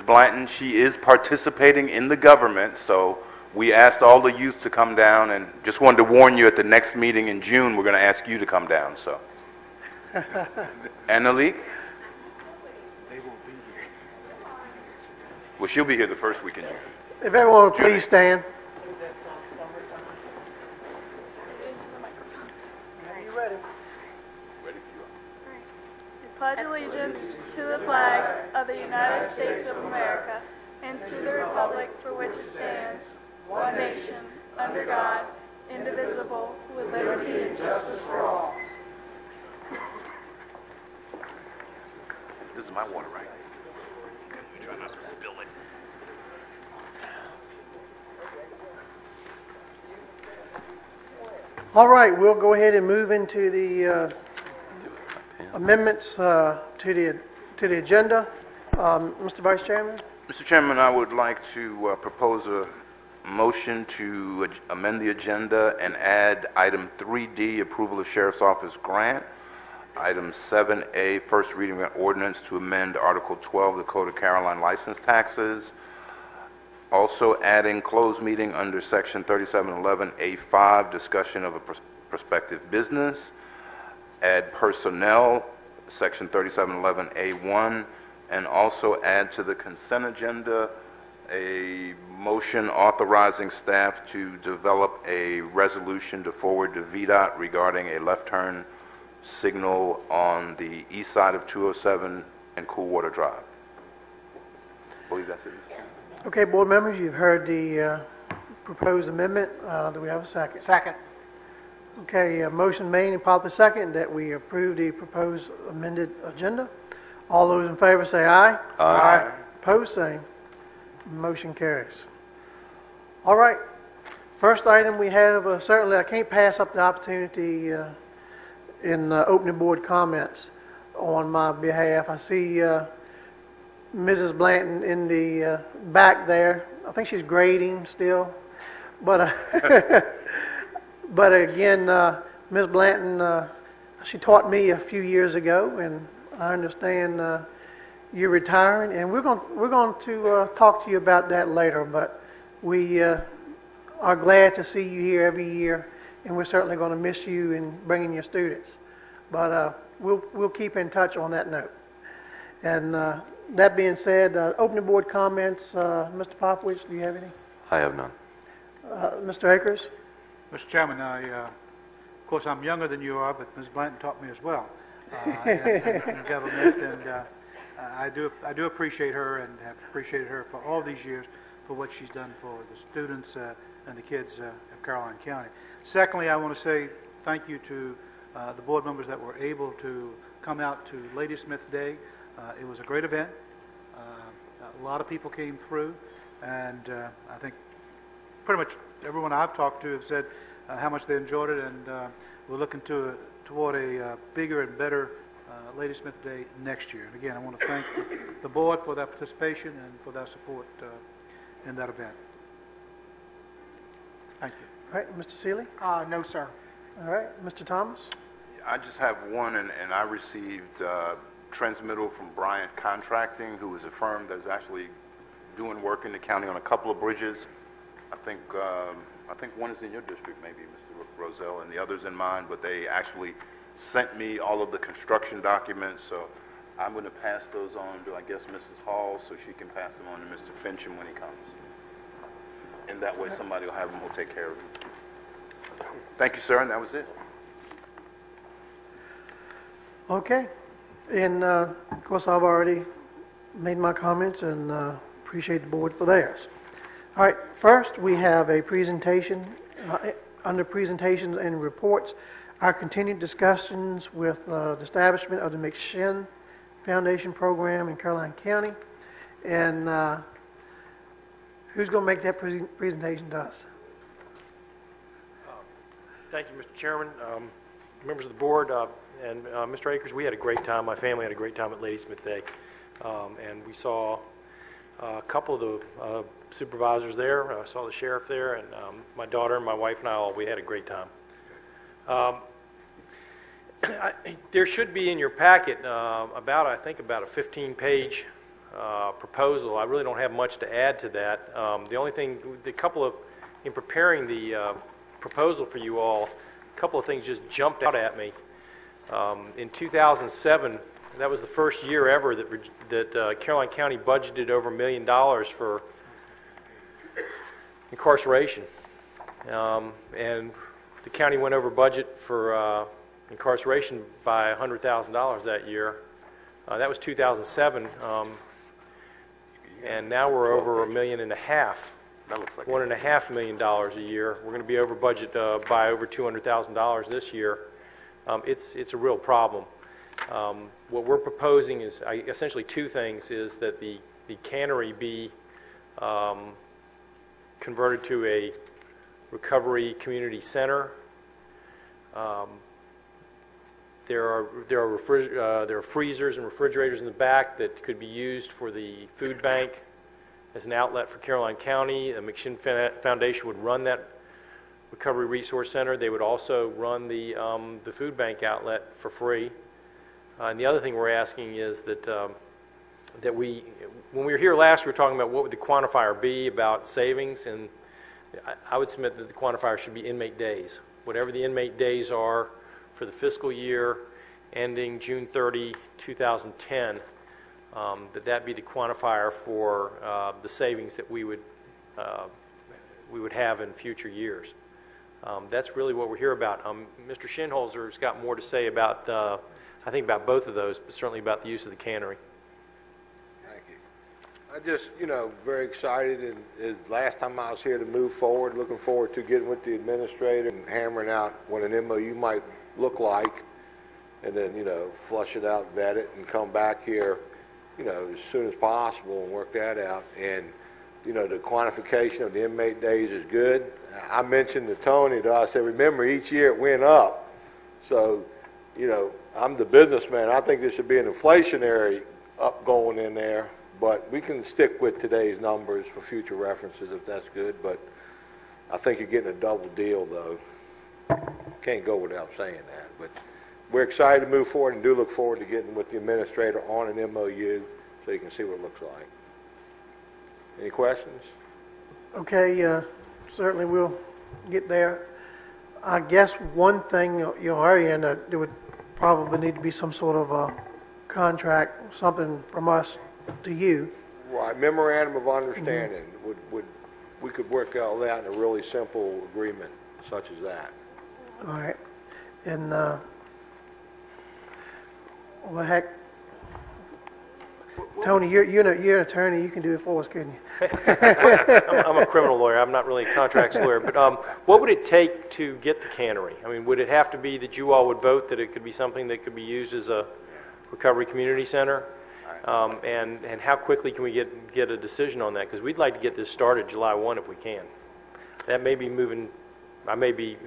Mrs. Blanton. She is participating in the government, so we asked all the youth to come down, and just wanted to warn you at the next meeting in June, we're going to ask you to come down. So, Annalik? They won't be here. Well, she'll be here the first week in June. If everyone would please stand. I pledge allegiance to the flag of the United States of America and to the republic for which it stands, one nation, under God, indivisible, with liberty and justice for all. This is my water, right? Try not to spill it. All right, we'll go ahead and move into the amendments to the agenda. Mr. Vice Chairman? Mr. Chairman, I would like to propose a motion to amend the agenda and add item 3D, approval of Sheriff's Office grant, item 7A, first reading of ordinance to amend Article 12 of the Code of Caroline license taxes, also adding closed meeting under Section 3711A5, discussion of a prospective business, add personnel, Section 3711A1, and also add to the consent agenda a motion authorizing staff to develop a resolution to forward to VDOT regarding a left turn signal on the east side of 207 and Coolwater Drive. I believe that's it. Okay, board members, you've heard the proposed amendment. Do we have a second? Second. Okay, a motion made and properly second that we approve the proposed amended agenda. All those in favor say aye. Aye. Opposed, same. Motion carries. All right. First item we have, certainly I can't pass up the opportunity in opening board comments on my behalf. I see Mrs. Blanton in the back there. I think she's grading still. But but again, Ms. Blanton, she taught me a few years ago, and I understand you're retiring, and we're going to talk to you about that later. But we are glad to see you here every year, and we're certainly going to miss you and bringing your students. But we'll keep in touch on that note. And that being said, opening board comments. Mr. Popovich, do you have any? I have none. Mr. Akers? Mr. Chairman, of course, I'm younger than you are, but Ms. Blanton taught me as well in government, and I do appreciate her and have appreciated her for all these years for what she's done for the students and the kids of Caroline County. Secondly, I want to say thank you to the board members that were able to come out to Lady Smith Day. It was a great event. A lot of people came through, and I think pretty much everyone I've talked to have said how much they enjoyed it, and we're looking toward a bigger and better Lady Smith Day next year. And again, I want to thank the board for their participation and for their support in that event. Thank you. All right, Mr. Seeley? No, sir. All right, Mr. Thomas? I just have one, and I received transmittal from Bryant Contracting, who is a firm that's actually doing work in the county on a couple of bridges. I think one is in your district, maybe, Mr. Roselle, and the other's in mine, but they actually sent me all of the construction documents, so I'm going to pass those on to, I guess, Mrs. Hall, so she can pass them on to Mr. Fincham when he comes. And that way somebody will have them who'll take care of them. Thank you, sir, and that was it. Okay. And, of course, I've already made my comments and appreciate the board for theirs. All right, first we have a presentation, under presentations and reports, our continued discussions with the establishment of the McShin Foundation program in Caroline County. And who's going to make that presentation to us? Thank you, Mr. Chairman, members of the board, and Mr. Akers. We had a great time. My family had a great time at Lady Smith Day, and we saw a couple of the supervisors there. I saw the sheriff there, and my daughter and my wife and I, we had a great time. There should be in your packet I think about a 15-page proposal. I really don't have much to add to that. The only thing, in preparing the proposal for you all, a couple of things just jumped out at me. In 2007, that was the first year ever that Caroline County budgeted over $1 million for incarceration. And the county went over budget for incarceration by $100,000 that year. That was 2007, and now we're over $1.5 million. That looks like $1.5 million a year. We're going to be over budget by over $200,000 this year. It's a real problem. What we're proposing is essentially two things: is that the cannery be converted to a recovery community center. There are freezers and refrigerators in the back that could be used for the food bank as an outlet for Caroline County. The McShin Foundation would run that recovery resource center. They would also run the food bank outlet for free. And the other thing we're asking is that when we were here last, we were talking about what would the quantifier be about savings, and I would submit that the quantifier should be inmate days. Whatever the inmate days are for the fiscal year ending June 30, 2010, that be the quantifier for the savings that we would have in future years. That's really what we're here about. Mr. Shinholzer's got more to say about, I think about both of those, but certainly about the use of the cannery. Thank you. I just, very excited, and last time I was here to move forward, looking forward to getting with the administrator and hammering out what an MOU might look like, and then, flush it out, vet it, and come back here, as soon as possible and work that out. And, the quantification of the inmate days is good. I mentioned to Tony, though, I said, remember, each year it went up. So, I'm the businessman. I think there should be an inflationary up going in there, but we can stick with today's numbers for future references if that's good. But I think you're getting a double deal, though. Can't go without saying that. But we're excited to move forward and do look forward to getting with the administrator on an MOU so you can see what it looks like. Any questions? Okay, certainly we'll get there. I guess one thing, Arian, there would probably need to be some sort of a contract, something from us to you. Right, memorandum of understanding. We could work all that in a really simple agreement such as that. All right. And, well, heck, Tony, you're an attorney. You can do it for us, couldn't you? I'm a criminal lawyer. I'm not really a contracts lawyer. But what would it take to get the cannery? I mean, would it have to be that you all would vote that it could be something that could be used as a recovery community center? And how quickly can we get a decision on that? Because we'd like to get this started July 1 if we can. That may be moving. I may be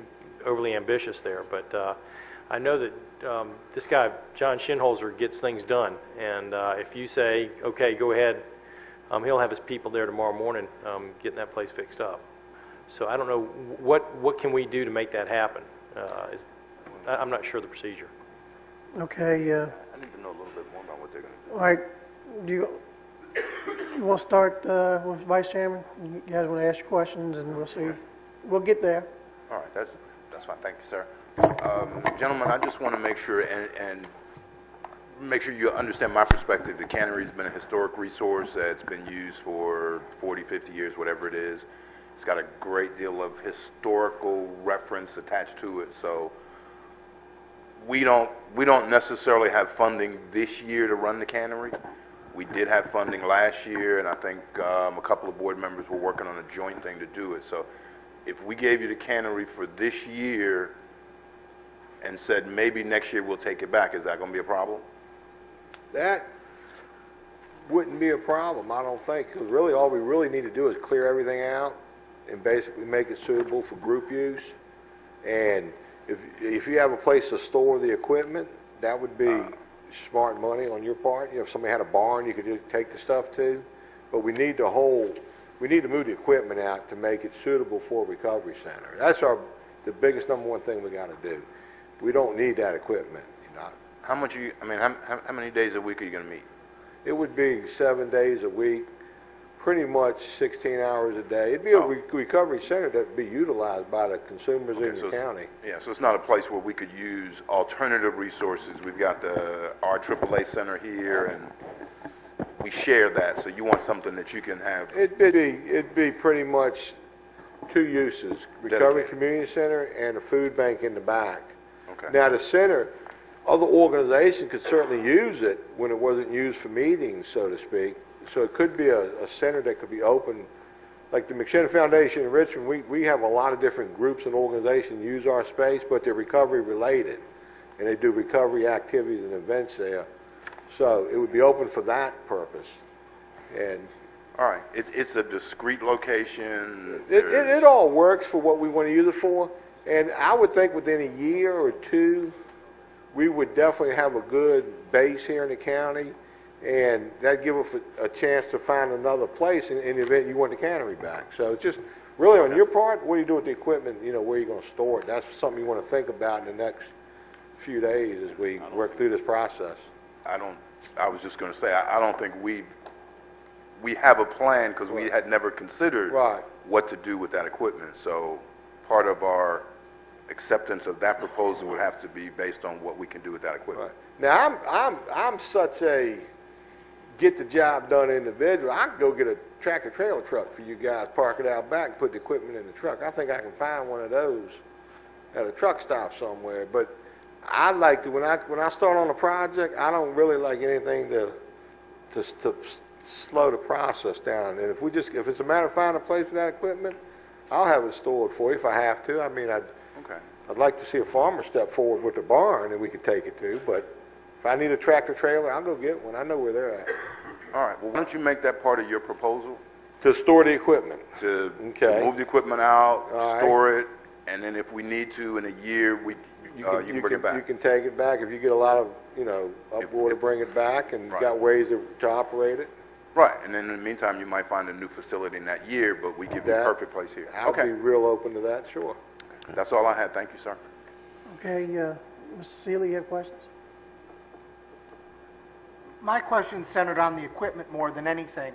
overly ambitious there, but I know that this guy, John Shinholzer, gets things done. And if you say, okay, go ahead, he'll have his people there tomorrow morning getting that place fixed up. So I don't know, what can we do to make that happen? I'm not sure of the procedure. Okay. I need to know a little bit more about what they're going to do. All right. Do you want to start with Vice Chairman? You guys want to ask your questions, and we'll see. We'll get there. All right, that's fine. Thank you, sir. Gentlemen, I just want to make sure and make sure you understand my perspective. The cannery has been a historic resource that's been used for 40, 50 years, whatever it is. It's got a great deal of historical reference attached to it. So we don't necessarily have funding this year to run the cannery. We did have funding last year, and I think a couple of board members were working on a joint thing to do it. So if we gave you the cannery for this year and said maybe next year we'll take it back, is that going to be a problem? That wouldn't be a problem, I don't think. 'Cause really, all we really need to do is clear everything out and basically make it suitable for group use. And if you have a place to store the equipment, that would be smart money on your part. If somebody had a barn, you could just take the stuff to. But we need to move the equipment out to make it suitable for a recovery center. That's the biggest number one thing we got to do. We don't need that equipment. How many days a week are you going to meet? it would be 7 days a week, pretty much 16 hours a day. It'd be a recovery center that'd be utilized by the consumers in the county. Yeah, so it's not a place where we could use alternative resources. We've got our AAA center here, and we share that. So you want something that you can have. It'd be pretty much two uses: recovery community center and a food bank in the back. Okay. Now the center, other organizations could certainly use it when it wasn't used for meetings, so to speak. So it could be a center that could be open, like the McShinnon Foundation in Richmond. We have a lot of different groups and organizations use our space, but they're recovery related, and they do recovery activities and events there. So it would be open for that purpose. And All right, it's a discrete location. it all works for what we want to use it for. And I would think within a year or two, we would definitely have a good base here in the county. And that'd give us a chance to find another place in the event you want the cannery back. So it's just really on your part, what do you do with the equipment, where are you going to store it? That's something you want to think about in the next few days as we work through this process. I was just going to say, I don't think we have a plan because we had never considered what to do with that equipment. So part of our acceptance of that proposal would have to be based on what we can do with that equipment. Now, I'm such a get the job done individual. I can go get a tractor trailer truck for you guys, park it out back, and put the equipment in the truck. I think I can find one of those at a truck stop somewhere. But I like to, when I start on a project, I don't really like anything to slow the process down. And if it's a matter of finding a place for that equipment, I'll have it stored for you if I have to. I mean, I'd like to see a farmer step forward with the barn and we could take it to, but if I need a tractor trailer, I'll go get one. I know where they're at. All right, well, why don't you make that part of your proposal? To store the equipment. To move the equipment out, store it, and then if we need to in a year, you can bring it back. You can take it back if you get a lot of, upward to bring it back, and you got ways to operate it. Right, and then in the meantime, you might find a new facility in that year, but we give you a perfect place here. I'll be real open to that, sure. That's all I had. Thank you, sir. Okay, Mr. Seeley, you have questions? My question's centered on the equipment more than anything.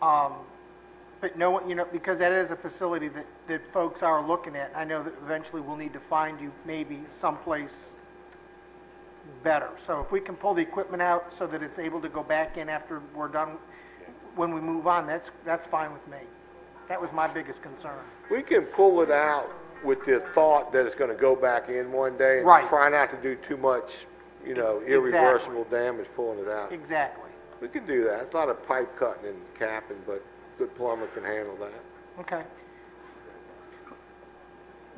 But no, because that is a facility that folks are looking at. I know that eventually we'll need to find you maybe someplace better. So if we can pull the equipment out so that it's able to go back in after we're done, when we move on, that's fine with me. That was my biggest concern. We can pull it out with the thought that it's going to go back in one day and try not to do too much, irreversible damage pulling it out. Exactly. We can do that. It's a lot of pipe cutting and capping, but a good plumber can handle that. Okay.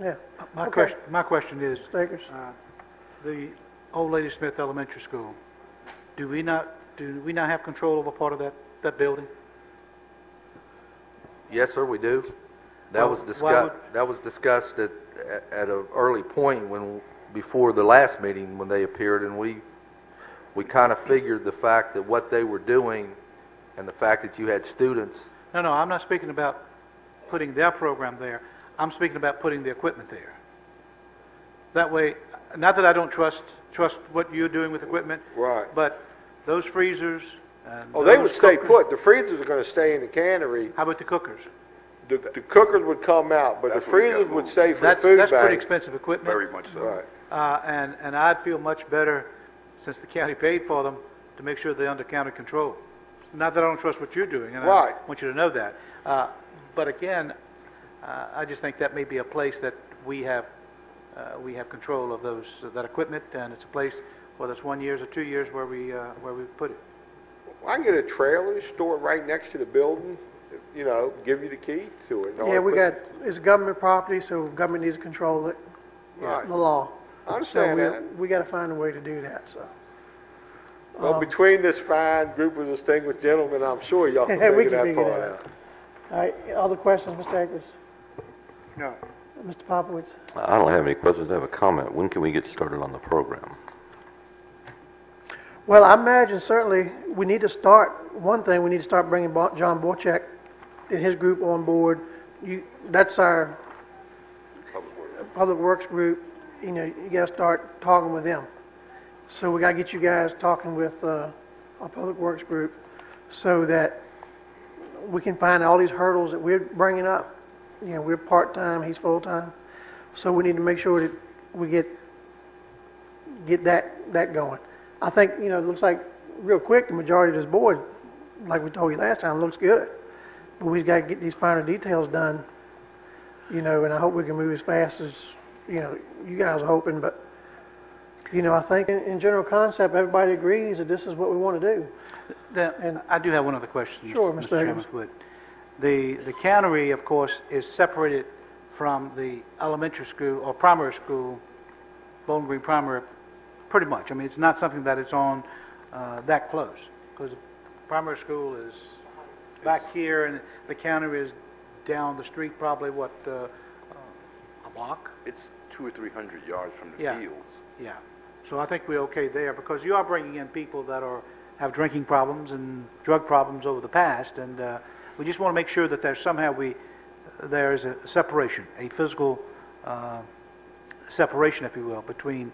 Yeah. My question is, Stakers. the Old Lady Smith Elementary School, do we not have control over part of that building? Yes, sir, we do. That was discussed at an early point before the last meeting when they appeared, and we kind of figured the fact that what they were doing and the fact that you had students. No, I'm not speaking about putting their program there. I'm speaking about putting the equipment there. That way, not that I don't trust what you're doing with equipment, but those freezers. And they would stay put. The freezers are going to stay in the cannery. How about the cookers? The cookers would come out, but the freezers would stay for the food bank. That's pretty expensive equipment. Very much so. Right. And I'd feel much better, since the county paid for them, to make sure they're under county control. Not that I don't trust what you're doing, and I want you to know that. But again, I just think that may be a place that we have control of that equipment, and it's a place, whether it's 1 year or 2 years, where we put it. I can get a trailer, store it right next to the building, give you the key to it. Yeah, it's government property, so government needs to control it. Right. The law. I understand that. We got to find a way to do that, so. Well, between this fine group of distinguished gentlemen, I'm sure y'all can figure that part out. All right, other questions, Mr. Akers? No. Mr. Popowitz? I don't have any questions. I have a comment. When can we get started on the program? Well, I imagine certainly we need to start bringing John Borchak and his group on board. That's our Public Works group. You got to start talking with them. So we got to get you guys talking with our Public Works group, so that we can find all these hurdles that we're bringing up. You know, we're part-time, he's full-time, so we need to make sure that we get that going. I think, you know, it looks like, real quick, the majority of this board, like we told you last time, looks good. But we've got to get these finer details done, you know, and I hope we can move as fast as, you know, you guys are hoping. But, you know, I think in general concept, everybody agrees that this is what we want to do. And I do have one other question, Sure, Mr. Mr. Chairman. Higgins. The cannery, of course, is separated from the elementary school or primary school, Bowling Green Primary, pretty much. I mean, it's not something that it's on that close, because the primary school is back here and the cannery is down the street, probably, what, a block? It's 200 or 300 yards from the Yeah. fields. Yeah. So I think we're okay there, because you are bringing in people that have drinking problems and drug problems over the past, and we just want to make sure that there's there's a separation, a physical separation, if you will, between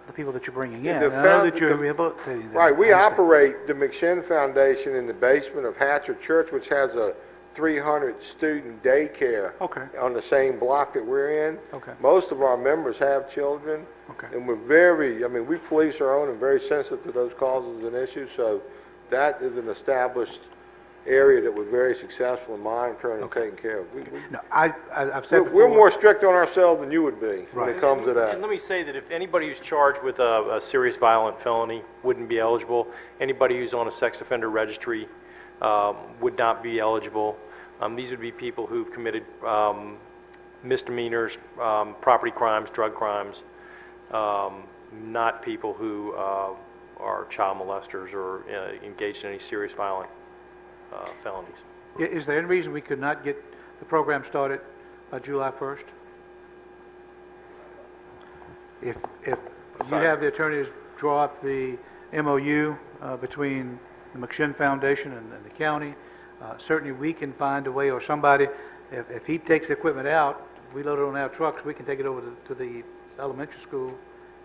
the people that you're bringing in. The And I know that found- you're the- rehabilitating them. Right, we I understand. operate the McShin Foundation in the basement of Hatcher Church, which has a 300-student daycare Okay. on the same block that we're in. Okay. Most of our members have children, Okay. and we police our own and very sensitive to those causes and issues, so that is an established area that we're very successful in monitoring and taking care of. No, I've said before. We're more strict on ourselves than you would be when Right. it comes to And that. let me say that if anybody who's charged with a serious violent felony wouldn't be eligible, anybody who's on a sex offender registry would not be eligible. These would be people who've committed misdemeanors, property crimes, drug crimes, not people who are child molesters or engaged in any serious violent felonies. Is there any reason we could not get the program started by July 1st? If you have the attorneys draw up the MOU between the McShin Foundation and the county, certainly we can find a way, or somebody, if he takes the equipment out, we load it on our trucks, we can take it over to the elementary school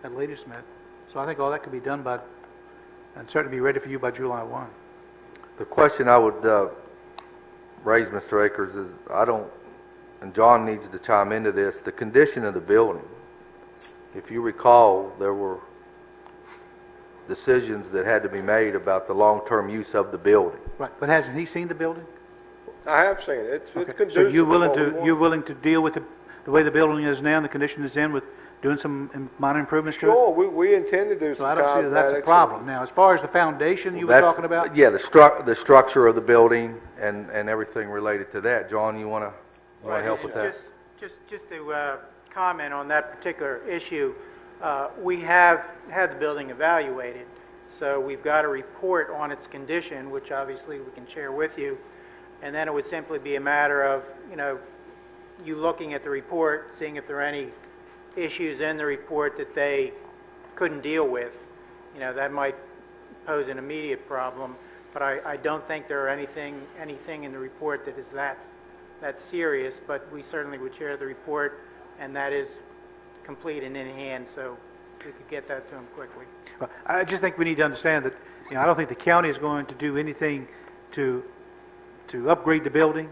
at Ladysmith. So I think all that could be done and certainly be ready for you by July 1. The question I would raise, Mr. Akers, is and John needs to chime into this, the condition of the building. If you recall, there were decisions that had to be made about the long-term use of the building. Right, but hasn't he seen the building? I have seen it. It's Okay. conducive So you're to willing what we to, want. you're willing to deal with the way the building is now and the condition it's in, with doing some minor improvements to it? Sure, we intend to do some So I don't see that that's a cosmetics problem. Now, as far as the foundation you were That's- talking about? Yeah, the structure of the building and everything related to that. John, you want to help with that? Just to comment on that particular issue, we have had the building evaluated, so we've got a report on its condition, which obviously we can share with you, and then it would simply be a matter of, you looking at the report, seeing if there are any issues in the report that they couldn't deal with. That might pose an immediate problem, but I don't think there are anything in the report that is that serious, but we certainly would share the report, and that is complete and in hand, so we could get that to them quickly. Well, I just think we need to understand that, I don't think the county is going to do anything to upgrade the building.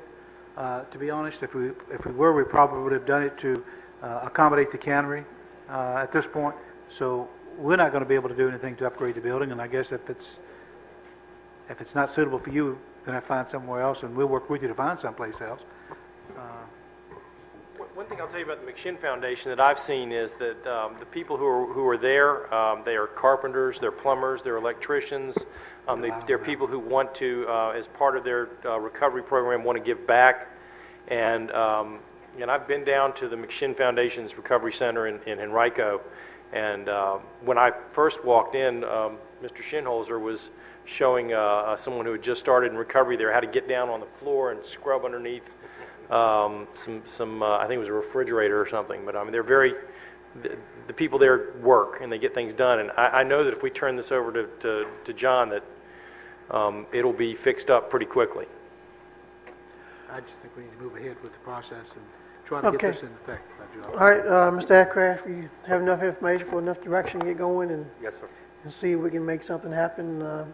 To be honest, if we were, we probably would have done it to accommodate the cannery at this point. So we're not going to be able to do anything to upgrade the building, and I guess if it's not suitable for you, then I find somewhere else, and we'll work with you to find someplace else. One thing I'll tell you about the McShin Foundation that I've seen is that the people who are there, they are carpenters, they're plumbers, they're electricians. They're people who want to, as part of their recovery program, want to give back. And I've been down to the McShin Foundation's Recovery Center in Henrico, and when I first walked in, Mr. Shinholzer was showing someone who had just started in recovery there how to get down on the floor and scrub underneath some I think it was a refrigerator or something. But they're very, the people there work and they get things done. And I know that if we turn this over to John, that it'll be fixed up pretty quickly. I just think we need to move ahead with the process and try to get Okay. this in effect by July. All right, Mr. Aircraft, you have enough information for enough direction to get going and Yes, sir. see if we can make something happen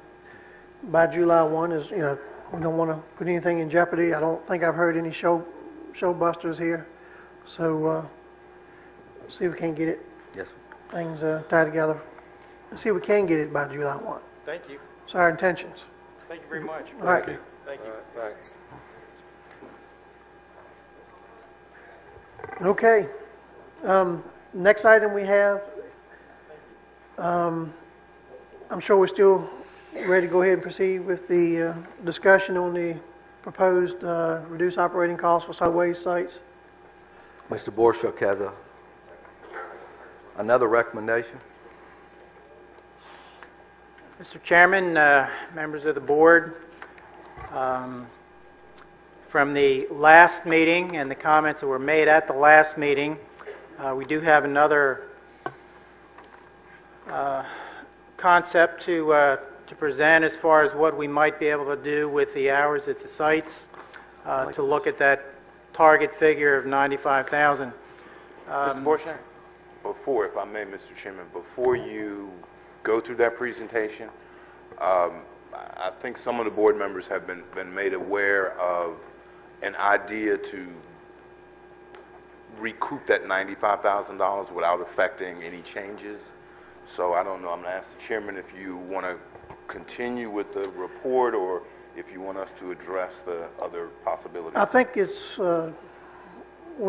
by July 1 is, you know, we don't want to put anything in jeopardy. I don't think I've heard any showbusters here. So see if we can get it, Yes. things tied together. And see if we can get it by July 1. Thank you. It's our intentions. Thank you very much. All right. Thank you. Thanks. Okay. Next item we have, I'm sure we're still ready to go ahead and proceed with the discussion on the proposed reduced operating costs for solid waste sites. Mr. Borshuk has another recommendation. Mr. Chairman, members of the board, from the last meeting and the comments that were made at the last meeting, we do have another concept to present as far as what we might be able to do with the hours at the sites to look at that target figure of 95,000. Mr. Borshak, before, if I may, Mr. Chairman, before you go through that presentation, I think some of the board members have been made aware of an idea to recoup that $95,000 without affecting any changes. So I don't know, I'm going to ask the chairman if you want to continue with the report or if you want us to address the other possibilities. I think it's will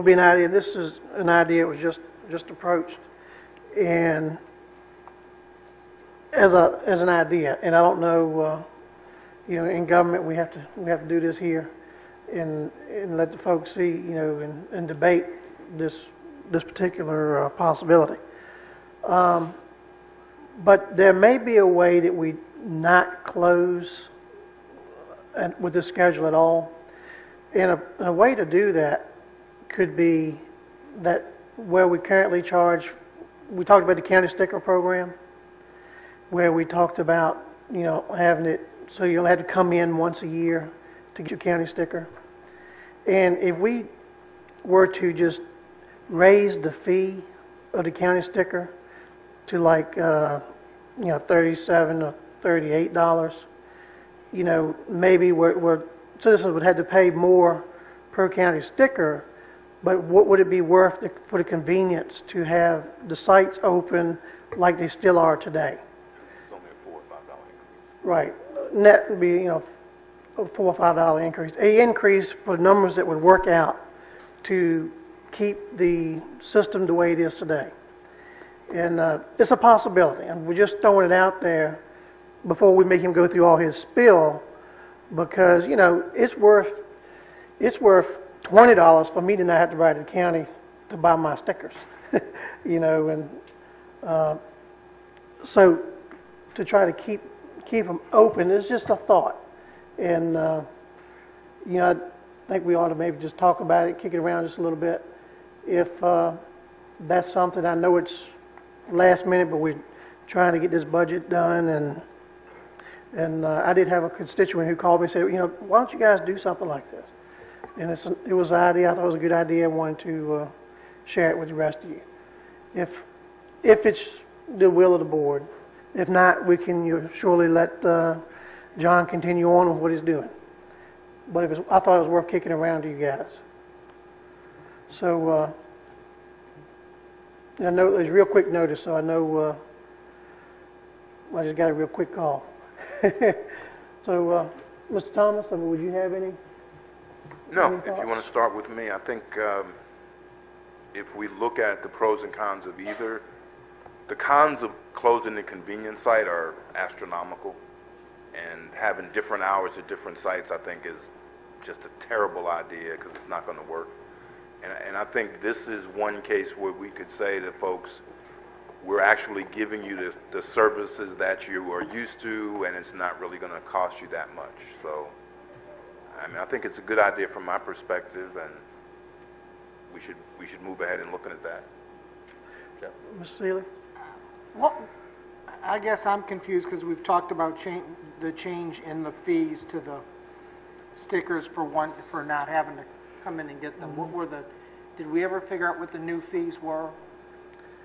be an idea. This is an idea that was just approached, and as an idea. And I don't know, you know, in government we have to do this here, and let the folks see, you know, and debate this particular possibility. But there may be a way that we not close with this schedule at all. And a way to do that could be that where we currently charge, we talked about the county sticker program, where we talked about, you know, having it so you'll have to come in once a year to get your county sticker. And if we were to just raise the fee of the county sticker to like, you know, $37 or $38, you know, maybe where citizens would have to pay more per county sticker, but what would it be worth for the convenience to have the sites open like they still are today? It's only a $4 or $5 increase. Right. Net would be, you know, a $4 or $5 increase. An increase for numbers that would work out to keep the system the way it is today. And it's a possibility, and we're just throwing it out there before we make him go through all his spiel, because, you know, it's worth $20 for me to not have to ride to the county to buy my stickers, you know, and so to try to keep them open is just a thought, and you know, I think we ought to maybe just talk about it, kick it around just a little bit. If that's something, I know it's last minute, but we're trying to get this budget done, and I did have a constituent who called me and said, you know, why don't you guys do something like this? And it was an idea. I thought it was a good idea. I wanted to share it with the rest of you. If it's the will of the board, if not, we can surely let John continue on with what he's doing. But I thought it was worth kicking around to you guys. So I know there's real quick notice, so I know I just got a real quick call. So, Mr. Thomas, would you have any? No, if you want to start with me, I think if we look at the pros and cons of either, the cons of closing the convenience site are astronomical, and having different hours at different sites I think is just a terrible idea because it's not going to work. And I think this is one case where we could say to folks, we're actually giving you the services that you are used to, and it's not really going to cost you that much. So, I mean, I think it's a good idea from my perspective, and we should move ahead and looking at that. Ms. Seeley? Well, I guess I'm confused because we've talked about the change in the fees to the stickers for not having to come in and get them. What were did we ever figure out what the new fees were?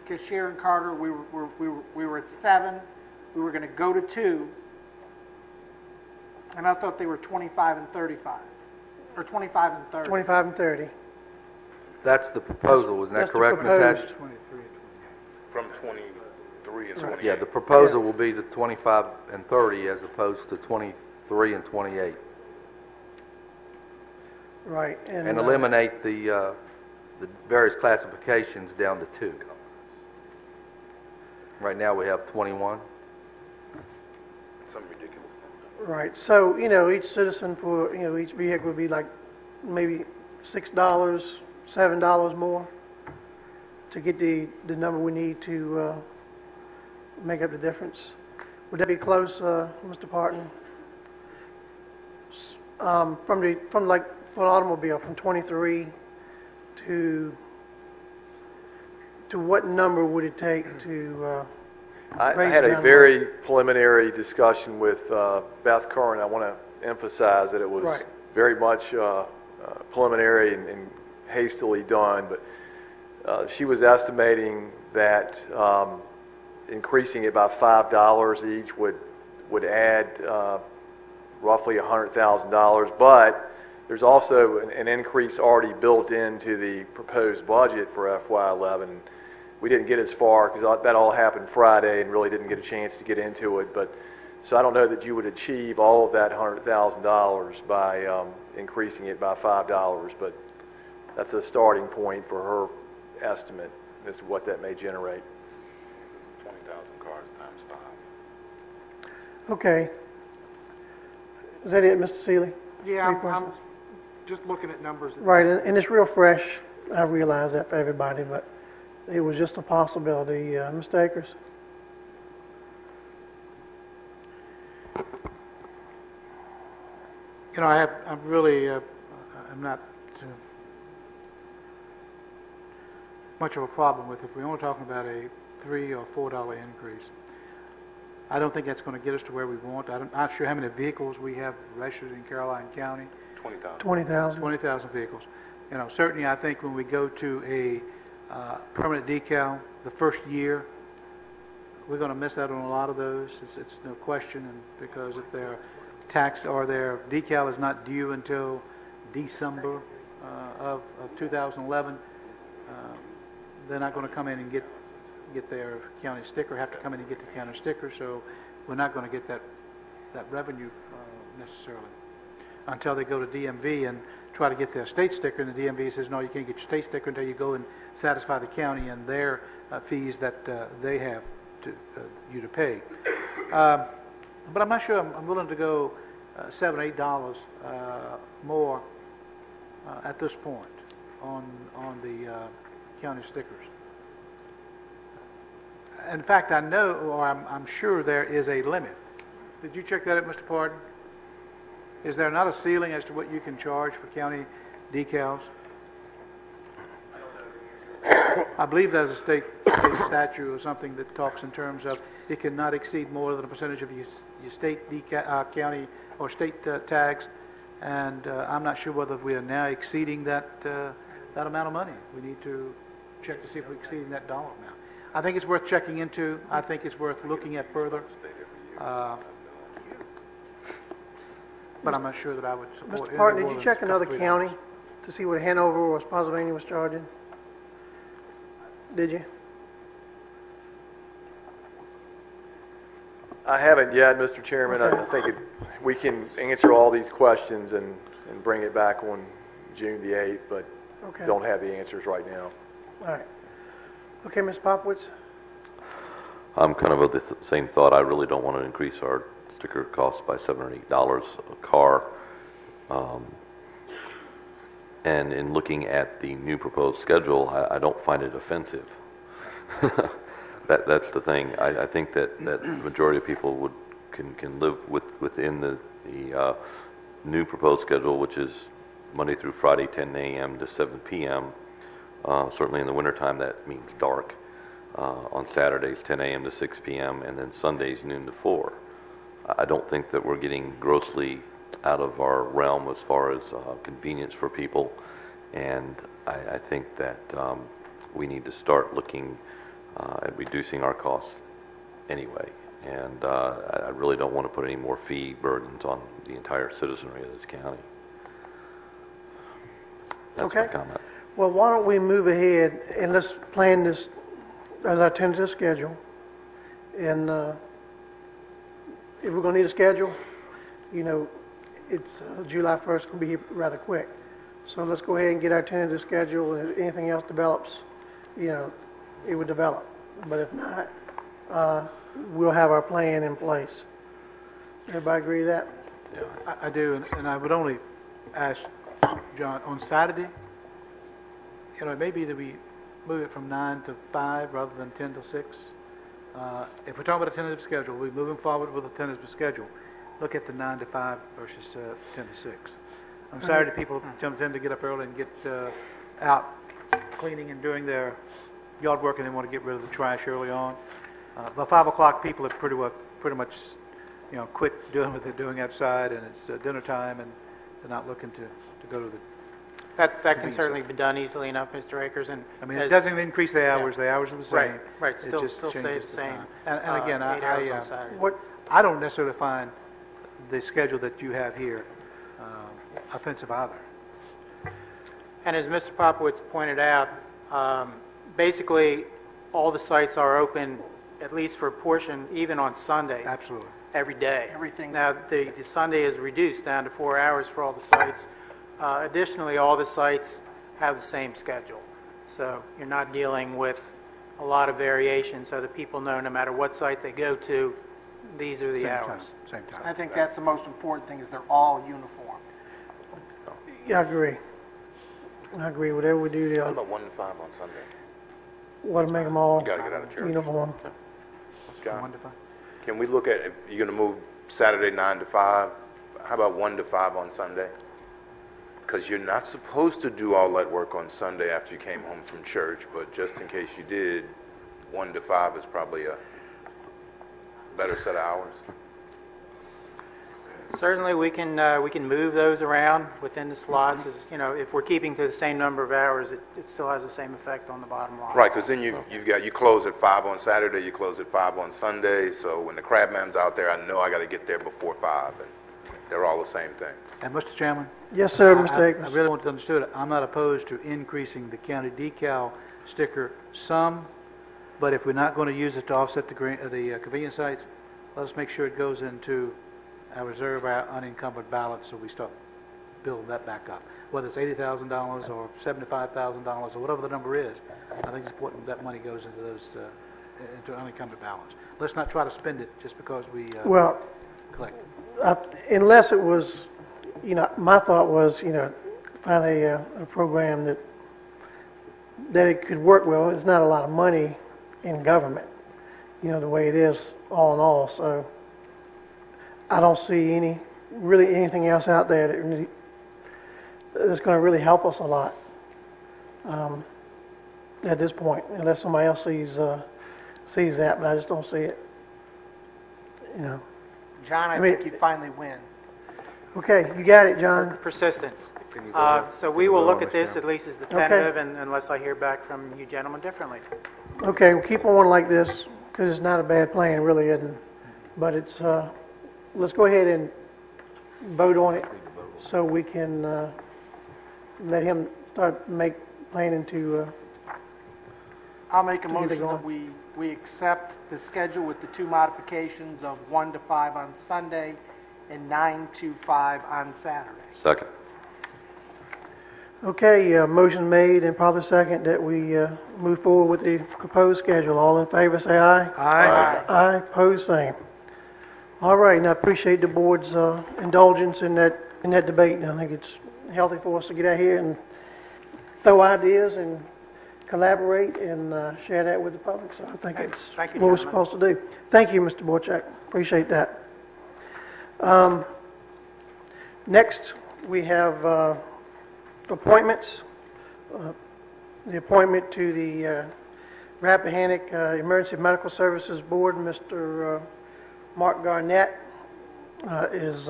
Because Sharon Carter, we were at 7, we were going to go to 2, And I thought they were 25 and 35, or 25 and 30. 25 and 30. That's the proposal, isn't that That's the correct, Ms. proposed. Hatch? 23 and 28. From 23 and 28. Yeah, the proposal will be to 25 and 30 as opposed to 23 and 28. Right. And eliminate the various classifications down to 2. Right now, we have 21. Some ridiculous. Right. So, you know, each citizen for, you know, each vehicle would be like maybe $6, $7 more to get the number we need to make up the difference. Would that be close, Mr. Parton? From like for an automobile, from 23 to what number would it take to I raise had the a amount of very preliminary discussion with Beth Curran. I want to emphasize that it was Right. very much preliminary and hastily done, but she was estimating that increasing it by $5 each would add roughly $100,000, but there's also an increase already built into the proposed budget for FY11. We didn't get as far because that all happened Friday and really didn't get a chance to get into it. But so I don't know that you would achieve all of that $100,000 by increasing it by $5, but that's a starting point for her estimate as to what that may generate. 20,000 cars times 5. Okay. Is that it, Mr. Seeley? Yeah, Any I'm questions? just looking at numbers. Right, and it's real fresh. I realize that for everybody, but it was just a possibility. Mr. Akers? You know, I'm really, I'm not much of a problem with it. We're only talking about a $3 or $4 increase. I don't think that's going to get us to where we want. I'm not sure how many vehicles we have registered in Caroline County. 20,000. 20,000. 20,000 vehicles. You know, certainly I think when we go to a permanent decal the first year, we're going to miss out on a lot of those. It's no question, and because if their tax or their decal is not due until December of 2011, they're not going to come in and get their county sticker, have to come in and get the county sticker, so we're not going to get that revenue necessarily until they go to DMV and try to get their state sticker, and the DMV says, no, you can't get your state sticker until you go and satisfy the county and their fees that they have you to pay. But I'm not sure I'm willing to go $7 or $8 more at this point on the county stickers. In fact, I know, or I'm sure there is a limit. Did you check that out, Mr. Pardon? Is there not a ceiling as to what you can charge for county decals? I believe there's a state statute or something that talks in terms of it cannot exceed more than a percentage of your state county or state tax, and I'm not sure whether we are now exceeding that amount of money. We need to check to see if we're exceeding that dollar amount. I think it's worth checking into. I think it's worth looking at further. But I'm not sure that I would support Mr. Parton, any did more you than check another $3. county to see what Hanover or Spotsylvania was charging? Did you? I haven't yet, Mr. Chairman. I think we can answer all these questions and bring it back on June the 8th, but Okay. don't have the answers right now. All right. Okay, Ms. Popowitz? I'm kind of the same thought. I really don't want to increase our sticker costs by $7 or $8 a car. And in looking at the new proposed schedule, I don't find it offensive. That's the thing. I think that the majority of people can live within the new proposed schedule, which is Monday through Friday, 10 a.m. to 7 p.m. Certainly in the wintertime, that means dark. On Saturdays, 10 a.m. to 6 p.m., and then Sundays, noon to 4. I don't think that we're getting grossly out of our realm as far as convenience for people, and I think that we need to start looking at reducing our costs anyway. And I really don't want to put any more fee burdens on the entire citizenry of this county. That's my Okay. comment. Well, why don't we move ahead and let's plan this as our tentative schedule. And if we're going to need a schedule, you know, it's July 1st, going to be rather quick. So let's go ahead and get our tentative schedule, and if anything else develops, you know, it would develop. But if not, we'll have our plan in place. Everybody agree to that? I do, and I would only ask John, on Saturday, you know, it may be that we move it from 9 to 5 rather than 10 to 6. If we're talking about a tentative schedule, we're moving forward with a tentative schedule. Look at the 9 to 5 versus 10 to 6. On Saturday, people tend to get up early and get out cleaning and doing their yard work, and they want to get rid of the trash early on. By 5 o'clock, people have pretty much, you know, quit doing what they're doing outside, and it's dinner time, and they're not looking to go to the. That can certainly be done easily enough, Mr. Akers, and. I mean, it doesn't increase the hours. The hours are the same. Right, It still just stay changes the same. time. And again, 8 hours on Saturday. What, I don't necessarily find the schedule that you have here offensive either. And as Mr. Popowitz pointed out, basically, all the sites are open, at least for a portion, even on Sunday, Absolutely. every day. Everything. Now, the Sunday is reduced down to 4 hours for all the sites. Additionally, all the sites have the same schedule. So you're not dealing with a lot of variation, so that people know no matter what site they go to, these are the Same hours. time. Same time. I think that's the most important thing, is they're all uniform. yeah, I agree. I agree. Whatever we do, How they'll about 1 to 5 on Sunday? want to make them all You got to get out of church. uniform. John, 1 to 5. can we look at, if you're going to move Saturday 9 to 5, how about 1 to 5 on Sunday? Because you're not supposed to do all that work on Sunday after you came home from church, but just in case you did, 1 to 5 is probably a better set of hours. Certainly, we can move those around within the slots. As, you know, if we're keeping to the same number of hours, it still has the same effect on the bottom line. Right, because then you close at 5 on Saturday, you close at 5 on Sunday, so when the crabman's out there, I know I got to get there before 5, and they're all the same thing. And Mr. Chairman? Yes, sir, I Mr. Akers. really want to understand, I'm not opposed to increasing the county decal sticker some, but if we're not going to use it to offset the convenience sites, let's make sure it goes into our reserve, our unencumbered balance, so we start building that back up. Whether it's $80,000 or $75,000 or whatever the number is, I think it's important that money goes into those, into unencumbered balance. Let's not try to spend it just because we Well, collect it. unless it was, you know, my thought was, you know, find a program that it could work well. It's not a lot of money in government, you know, the way it is all in all. So I don't see really anything else out there that's going to really help us a lot at this point, unless somebody else sees that, but I just don't see it. You know. John, I mean, think you finally win. Okay, you got it, John. Persistence. So we will look at this, at least as the tentative, and unless I hear back from you gentlemen differently. Okay, we'll keep on like this because it's not a bad plan, it really isn't. But it's, let's go ahead and vote on it so we can let him start planning to. I'll make a To get it motion that going. we accept the schedule with the 2 modifications of 1 to 5 on Sunday and 9 to 5 on Saturday. Second. Okay, motion made and probably second that we move forward with the proposed schedule. All in favor, say aye. Aye. Aye, opposed, same. All right, and I appreciate the board's indulgence in that debate. I think it's healthy for us to get out here and throw ideas and collaborate and share that with the public. So I think it's Thank you, what we're gentlemen. supposed to do. Thank you, Mr. Borchak. Appreciate that. Next, we have appointments. The appointment to the Rappahannock Emergency Medical Services Board, Mr. Mark Garnett is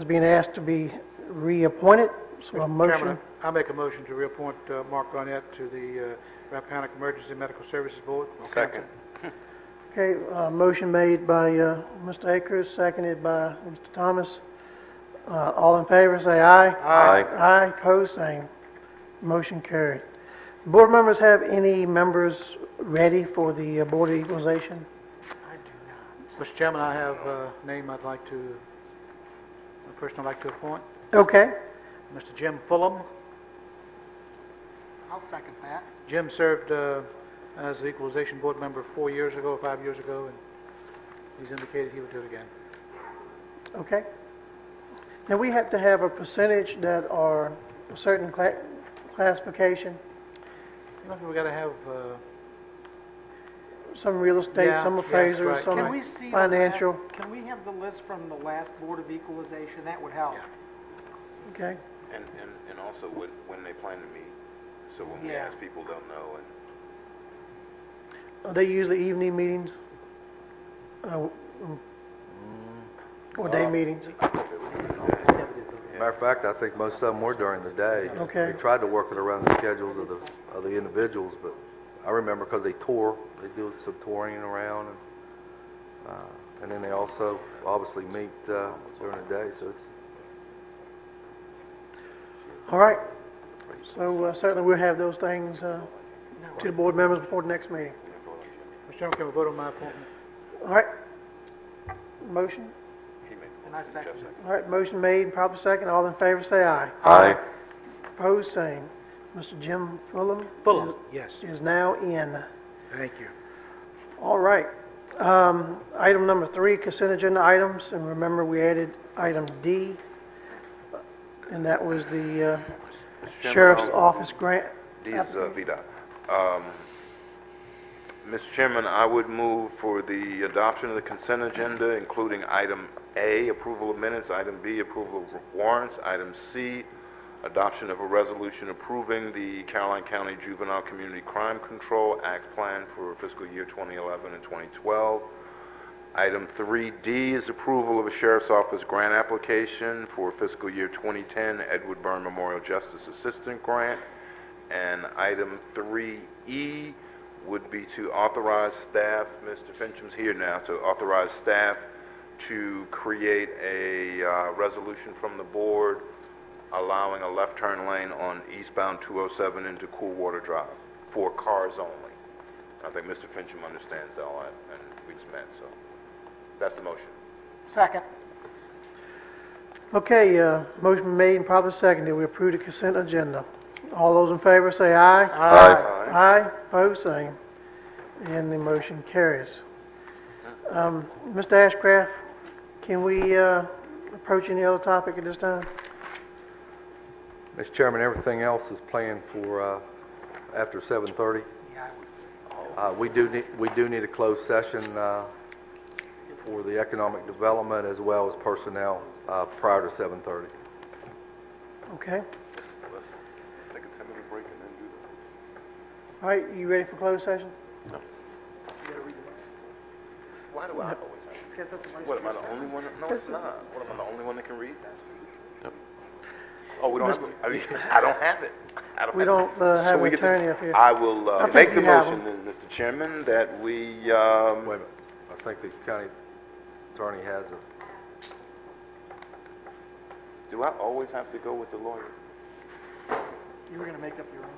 being asked to be reappointed. So a Mr. motion. Chairman, I make a motion to reappoint Mark Garnett to the Rappahannock Emergency Medical Services Board. Second. Okay, motion made by Mr. Akers, seconded by Mr. Thomas. All in favor, say aye. Aye. Aye, opposed, same. Motion carried. Board members have any members ready for the Board of Equalization? Mr. Chairman, I have a name a person I'd like to appoint, Okay, Mr. Jim Fulham. I'll second that. Jim served as the Equalization Board member 4 years ago, or 5 years ago, and he's indicated he would do it again. okay. Now, we have to have a percentage that are a certain classification, Seems like we got to have, some real estate, Yeah, some yes, appraisers, right. some Can we see financial. the last, can we have the list from the last Board of Equalization? That would help. Okay, And also when they plan to meet, so when we Yeah. ask people, they'll know. And are they usually evening meetings? Or day meetings? Matter of fact, I think most of them were during the day. Okay. They tried to work it around the schedules of the individuals, but I remember because they do some touring around, and then they also obviously meet during the day, so it's... All right. So certainly we'll have those things to the board members before the next meeting. Mr. Chairman, can we vote on my appointment? All right. Motion? And I second it. All right, motion made, proper second. All in favor, say aye. Aye. Opposed, same. Mr. Jim Fulham? Fulham, yes. Is now in. Thank you. All right. Item number 3, consent agenda items. And remember, we added item D, and that was the Sheriff's Office grant. D is VDOT. Mr. Chairman, I would move for the adoption of the consent agenda, including item A, approval of minutes, item B, approval of warrants, item C, adoption of a resolution approving the Caroline County Juvenile Community Crime Control Act plan for fiscal year 2011 and 2012. Item 3D is approval of a Sheriff's Office grant application for fiscal year 2010 Edward Byrne Memorial Justice Assistant Grant. And item 3E would be to authorize staff, Mr. Fincham's here now, to authorize staff to create a resolution from the board allowing a left turn lane on eastbound 207 into Coolwater Drive for cars only. I think Mr. Fincham understands all that, and we just met, so that's the motion. Second. Okay, motion made and properly seconded. We approve the consent agenda. All those in favor say aye. Aye. Aye, opposed, same. And the motion carries. Mr. Ashcraft, can we approach any other topic at this time? Mr. Chairman, everything else is planned for after 7:30. We do need a closed session for the economic development as well as personnel prior to 7:30. Okay. Let's take a 10-minute break and then do that. All right, you ready for closed session? Why do I always have to? What, am I the only one? No, it's not. What, am I the only one that can read? Yep. Oh, we don't have, I mean, I don't have it. We don't have an get to- attorney up here. I will I think make the you have motion, then, Mr. Chairman, that we, Wait a minute. I think the county attorney has a... do I always have to go with the lawyer? You were going to make up your own.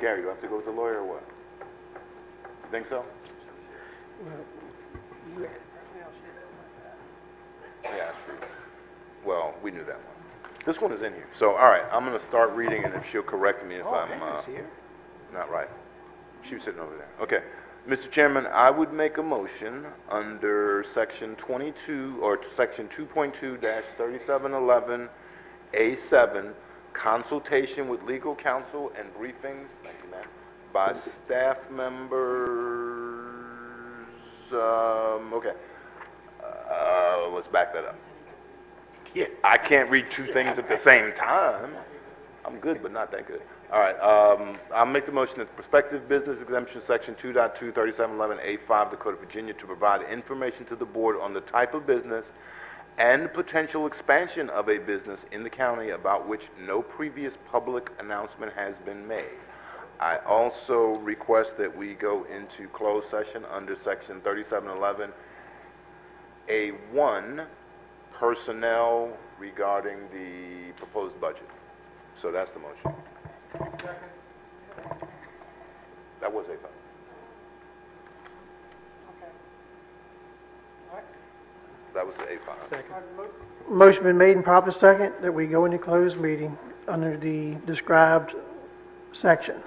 Gary, do I have to go with the lawyer or what? You think so? Yeah, that's true. Well, we knew that one. This one is in here. So, all right, I'm going to start reading, and if she'll correct me if I'm not right. She was sitting over there. Okay. Mr. Chairman, I would make a motion under Section 22, or Section 2.2-3711A7, consultation with legal counsel and briefings, thank you, ma'am, by staff members, let's back that up. Yeah, I can't read two things at the same time. I'm good, but not that good. All right, I'll make the motion that the prospective business exemption, Section 2.2-3711A5 of the Code of Virginia, to provide information to the board on the type of business and potential expansion of a business in the county about which no previous public announcement has been made. I also request that we go into closed session under section 3711, A1, personnel regarding the proposed budget. So that's the motion. That was A5. That was the A5. Motion been made and properly second that we go into closed meeting under the described sections.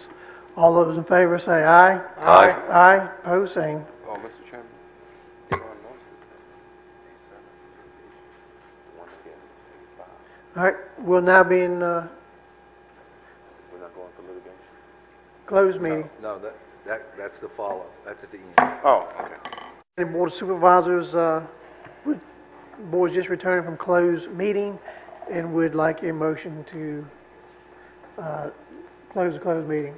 All those in favor say aye. Aye. Aye, opposed, same. Oh, Mr. Chairman. you're on most of it. A7, one again, A5. All right, we'll now be in We're not going for litigation? closed meeting. No, that's the follow. That's at the end. Oh, okay. The Board of Supervisors, board's just returning from closed meeting and would like a motion to close the closed meeting.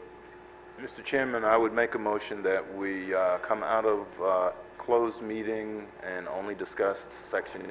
Mr. Chairman, I would make a motion that we come out of closed meeting and only discuss section